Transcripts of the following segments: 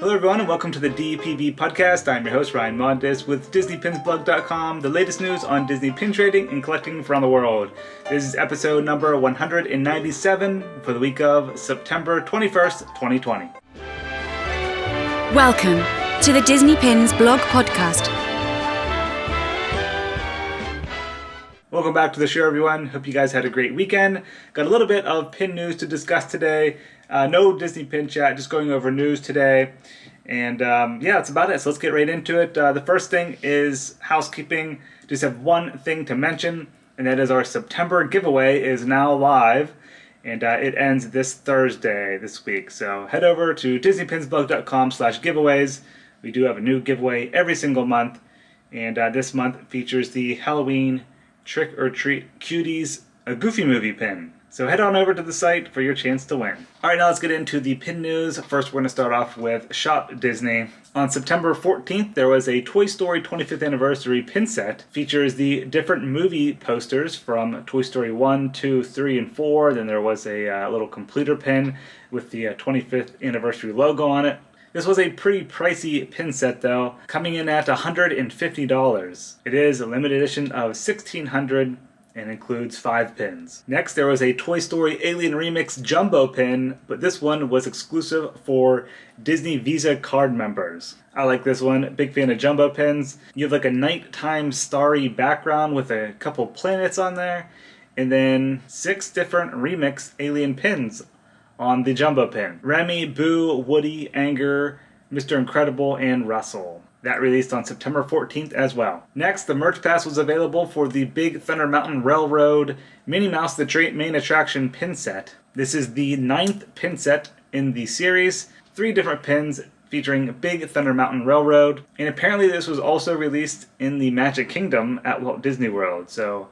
Hello everyone and welcome to the DPB podcast. I'm your host Ryan Montes with DisneyPinsBlog.com, the latest news on Disney pin trading and collecting from around the world. This is episode number 197 for the week of September 21st, 2020. Welcome to the Disney Pins Blog Podcast. Welcome back to the show everyone. Hope you guys had a great weekend. Got a little bit of pin news to discuss today. No Disney Pin Chat, just going over news today. And yeah, that's about it. So let's get right into it. The first thing is housekeeping. Just have one thing to mention, and that is our September giveaway is now live. And it ends this Thursday this week. So head over to DisneyPinsBlog.com/giveaways. We do have a new giveaway every single month. And this month features the Halloween Trick or Treat Cuties, a Goofy Movie pin. So head on over to the site for your chance to win. Alright, now let's get into the pin news. First, we're going to start off with Shop Disney. On September 14th, there was a Toy Story 25th Anniversary pin set. Features the different movie posters from Toy Story 1, 2, 3, and 4. Then there was a little completer pin with the 25th Anniversary logo on it. This was a pretty pricey pin set though, coming in at $150. It is a limited edition of 1,600 and includes 5 pins. Next, there was a Toy Story Alien Remix Jumbo pin, but this one was exclusive for Disney Visa card members. I like this one, big fan of jumbo pins. You have like a nighttime starry background with a couple planets on there, and then 6 different Remix Alien pins on the jumbo pin. Remy, Boo, Woody, Anger, Mr. Incredible, and Russell. That released on September 14th as well. Next, the merch pass was available for the Big Thunder Mountain Railroad Minnie Mouse the Main Attraction pin set. This is the 9th pin set in the series. 3 different pins featuring Big Thunder Mountain Railroad. And apparently this was also released in the Magic Kingdom at Walt Disney World. So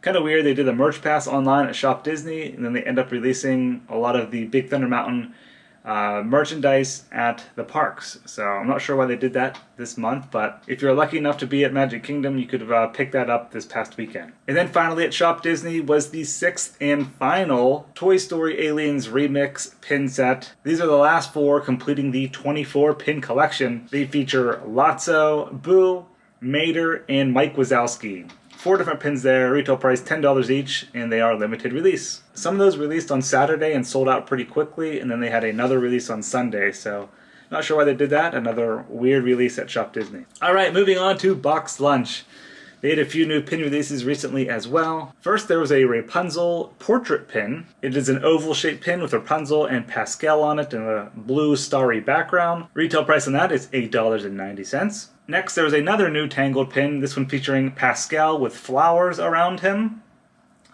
kind of weird, they did the merch pass online at Shop Disney, and then they end up releasing a lot of the Big Thunder Mountain merchandise at the parks. So I'm not sure why they did that this month, but if you're lucky enough to be at Magic Kingdom, you could have picked that up this past weekend. And then finally at Shop Disney was the 6th and final Toy Story Aliens Remix pin set. These are the last 4 completing the 24 pin collection. They feature Lotso, Boo, Mater, and Mike Wazowski. 4 different pins there, retail price $10 each, and they are limited release. Some of those released on Saturday and sold out pretty quickly, and then they had another release on Sunday, so not sure why they did that. Another weird release at Shop Disney. Alright, moving on to BoxLunch. They had a few new pin releases recently as well. First, there was a Rapunzel Portrait Pin. It is an oval-shaped pin with Rapunzel and Pascal on it in a blue starry background. Retail price on that is $8.90. Next, there was another new Tangled pin, this one featuring Pascal with flowers around him.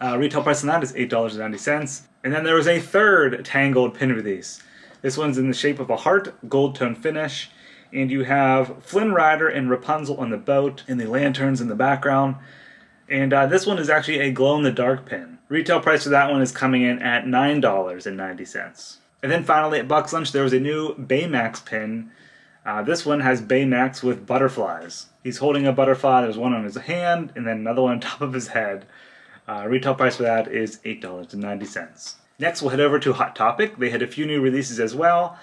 Retail price on that is $8.90. And then there was a third Tangled pin release. This one's in the shape of a heart, gold tone finish. And you have Flynn Rider and Rapunzel on the boat, and the lanterns in the background. And this one is actually a glow-in-the-dark pin. Retail price for that one is coming in at $9.90. And then finally at BoxLunch, there was a new Baymax pin. This one has Baymax with butterflies. He's holding a butterfly, there's one on his hand, and then another one on top of his head. Retail price for that is $8.90. Next, we'll head over to Hot Topic. They had a few new releases as well.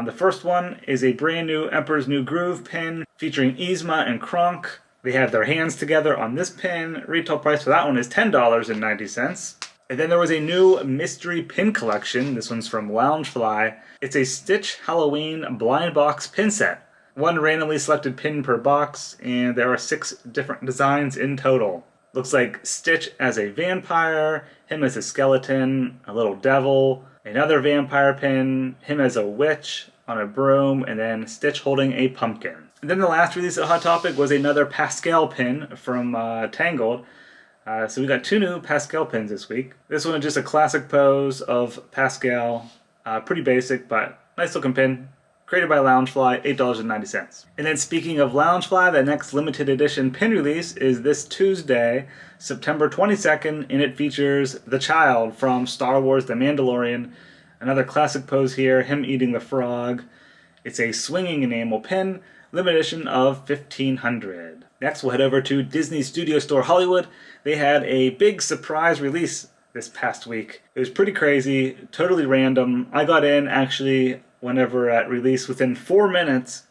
The first one is a brand new Emperor's New Groove pin featuring Yzma and Kronk. They have their hands together on this pin. Retail price for that one is $10.90. And then there was a new mystery pin collection. This one's from Loungefly. It's a Stitch Halloween blind box pin set. 1 randomly selected pin per box, and there are 6 different designs in total. Looks like Stitch as a vampire, him as a skeleton, a little devil, another vampire pin, him as a witch on a broom, and then Stitch holding a pumpkin. And then the last release at Hot Topic was another Pascal pin from Tangled. So we got 2 new Pascal pins this week. This one is just a classic pose of Pascal. Pretty basic, but nice looking pin. Created by Loungefly, $8.90. And then speaking of Loungefly, the next limited edition pin release is this Tuesday, September 22nd, and it features the child from Star Wars The Mandalorian. Another classic pose here, him eating the frog. It's a swinging enamel pin, limited edition of 1,500. Next, we'll head over to Disney Studio Store Hollywood. They had a big surprise release this past week. It was pretty crazy, totally random. I got in actually whenever it released within 4 minutes.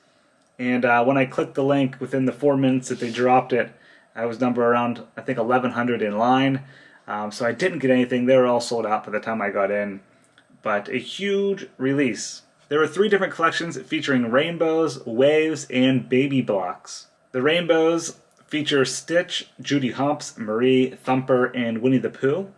And when I clicked the link within the 4 minutes that they dropped it, I was number around, I think, 1,100 in line. So I didn't get anything. They were all sold out by the time I got in. But a huge release. There were 3 different collections featuring rainbows, waves, and baby blocks. The rainbows feature Stitch, Judy Hopps, Marie, Thumper, and Winnie the Pooh.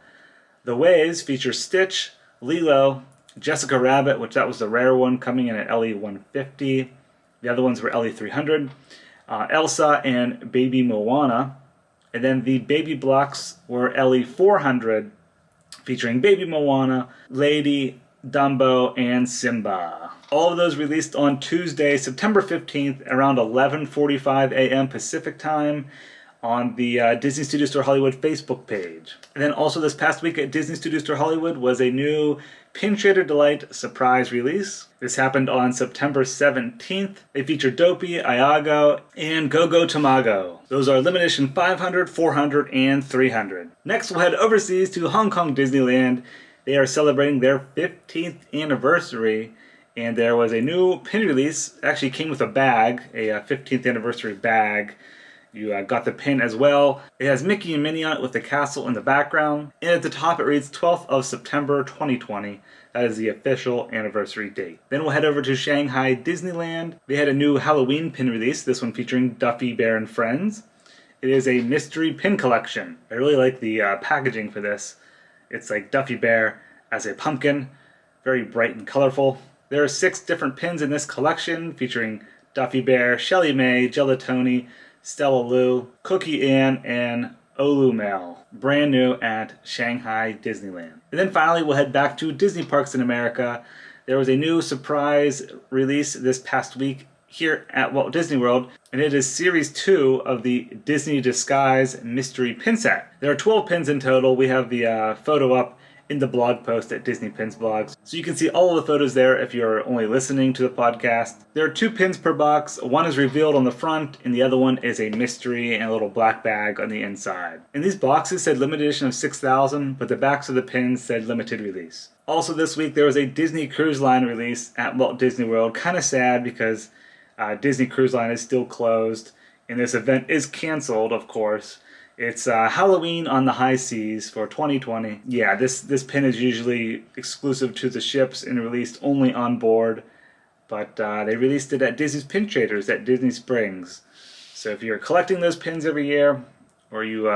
The waves feature Stitch, Lilo, Jessica Rabbit, which that was the rare one coming in at LE 150. The other ones were LE 300. Elsa and Baby Moana. And then the baby blocks were LE 400, featuring Baby Moana, Lady, Dumbo, and Simba. All of those released on Tuesday, September 15th, around 11:45 a.m. Pacific time on the Disney Studio Store Hollywood Facebook page. And then also this past week at Disney Studio Store Hollywood was a new Pin Trader Delight surprise release. This happened on September 17th. They feature Dopey, Iago, and Go-Go Tamago. Those are limited edition 500, 400, and 300. Next, we'll head overseas to Hong Kong Disneyland. They are celebrating their 15th anniversary, and there was a new pin release. It actually came with a bag, a 15th anniversary bag. You got the pin as well. It has Mickey and Minnie on it with the castle in the background. And at the top it reads 12th of September 2020. That is the official anniversary date. Then we'll head over to Shanghai Disneyland. They had a new Halloween pin release, this one featuring Duffy Bear and Friends. It is a mystery pin collection. I really like the packaging for this. It's like Duffy Bear as a pumpkin, very bright and colorful. There are 6 different pins in this collection featuring Duffy Bear, Shelly May, Gelatoni, Stella Lou, Cookie Ann, and Olu Mel. Brand new at Shanghai Disneyland. And then finally we'll head back to Disney parks in America. There was a new surprise release this past week here at Walt Disney World, and it is Series 2 of the Disney Disguise Mystery Pin Set. There are 12 pins in total. We have the photo up in the blog post at Disney Pins Blogs. So you can see all of the photos there if you're only listening to the podcast. There are 2 pins per box. One is revealed on the front, and the other one is a mystery and a little black bag on the inside. And these boxes said limited edition of 6,000, but the backs of the pins said limited release. Also this week there was a Disney Cruise Line release at Walt Disney World. Kind of sad because Disney Cruise Line is still closed, and this event is canceled, of course. It's Halloween on the High Seas for 2020. Yeah, this pin is usually exclusive to the ships and released only on board, but they released it at Disney's Pin Traders at Disney Springs. So if you're collecting those pins every year, or you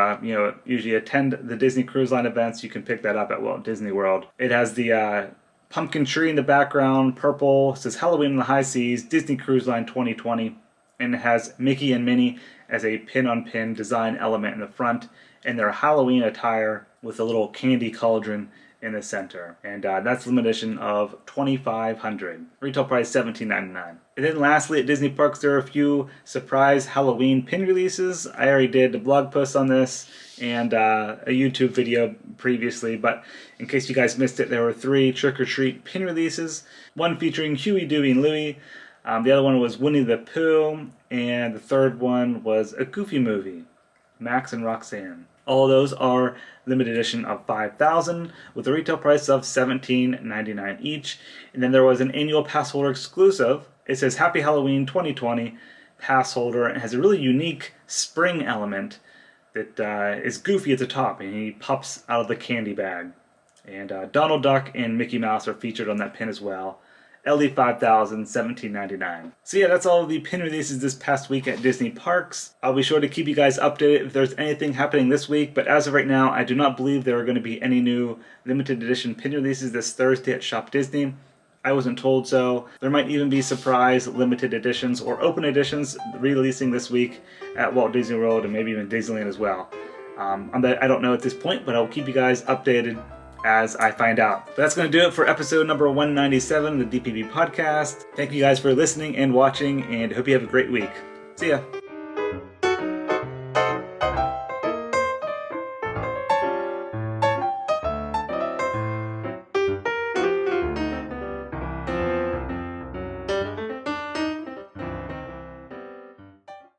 usually attend the Disney Cruise Line events, you can pick that up at Walt Disney World. It has the pumpkin tree in the background, purple. It says Halloween on the High Seas, Disney Cruise Line 2020, and it has Mickey and Minnie as a pin-on-pin design element in the front, and their Halloween attire with a little candy cauldron in the center. And that's limited edition of 2,500. Retail price $17.99. And then lastly, at Disney Parks, there are a few surprise Halloween pin releases. I already did a blog post on this and a YouTube video previously, but in case you guys missed it, there were 3 trick-or-treat pin releases. One featuring Huey, Dewey, and Louie. The other one was Winnie the Pooh, and the third one was a Goofy movie, Max and Roxanne. All of those are limited edition of 5,000 with a retail price of $17.99 each. And then there was an annual pass holder exclusive. It says Happy Halloween 2020 pass holder, and has a really unique spring element that is Goofy at the top, and he pops out of the candy bag. And Donald Duck and Mickey Mouse are featured on that pin as well. LD 5000, $17.99. So yeah, that's all of the pin releases this past week at Disney Parks. I'll be sure to keep you guys updated if there's anything happening this week, but as of right now, I do not believe there are going to be any new limited edition pin releases this Thursday at Shop Disney. I wasn't told so. There might even be surprise limited editions or open editions releasing this week at Walt Disney World and maybe even Disneyland as well. I don't know at this point, but I'll keep you guys updated as I find out. But that's going to do it for episode number 197 of the DPB podcast. Thank you guys for listening and watching, and hope you have a great week. See ya.